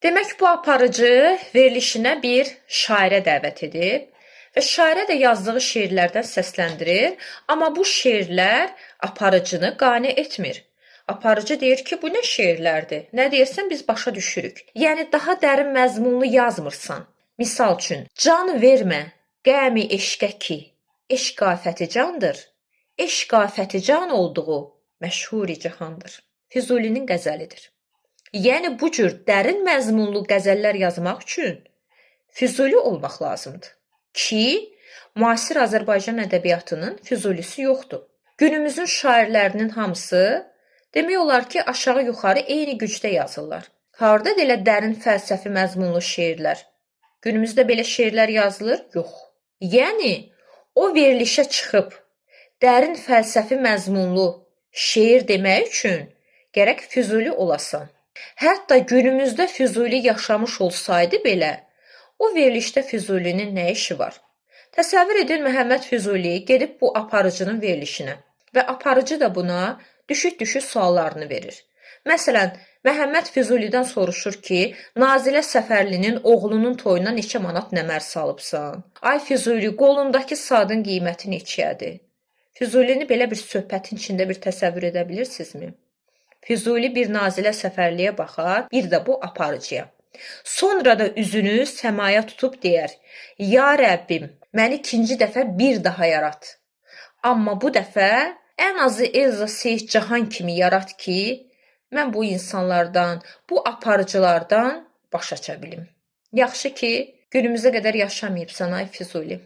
Demək bu aparıcı verilişinə bir şairə dəvət edib və şairə də yazdığı şeirlərdən səsləndirir, amma bu şeirlər aparıcını qane etmir. Aparıcı deyir ki, bu nə şeirlərdir? Nə deyirsən biz başa düşürük. Yəni daha dərin məzmunlu yazmırsan. Misal üçün, can vermə, qəmi eşqə ki, eşq afəti candır. Eşq afəti can olduğu məşhuri cahandır. Füzulinin qəzəlidir. Yəni bu cür dərin məzmunlu qəzəllər yazmaq üçün Füzuli olmaq lazımdır ki, müasir Azərbaycan ədəbiyyatının Füzulisi yoxdur. Günümüzün şairlərinin hamısı demək olar ki, aşağı-yuxarı eyni gücdə yazırlar. Harda elə dərin fəlsəfi məzmunlu şeirlər? Günümüzdə belə şeirlər yazılır? Yox. Yəni o verilişə çıxıb dərin fəlsəfi məzmunlu şeir demək üçün gərək Füzuli olasan. Hətta günümüzdə Füzuli yaşamış olsaydı belə, o verilişdə Füzulinin nə işi var? Təsəvvür edin, Məhəmməd Füzuli gedib bu aparıcının verilişinə və aparıcı da buna düşük-düşük suallarını verir. Məsələn, Məhəmməd Füzulidən soruşur ki, Nazilə Səfərlinin oğlunun toyuna neçə manat nəmər salıbsan? Ay Füzuli, qolundakı saatın qiyməti neçədir? Füzulini belə bir söhbətin içində bir təsəvvür edə bilirsinizmi? Füzuli bir Nazilə Səfərliyə baxar, bir də bu aparıcıya. Sonra da üzünü səmaya tutub deyər, ya Rəbbim, məni ikinci dəfə bir daha yarat. Amma bu dəfə ən azı Elza Seyid Cahan kimi yarat ki, mən bu insanlardan, bu aparıcılardan baş aça bilim. Yaxşı ki, günümüzə qədər yaşamayıbsan ay Füzuli.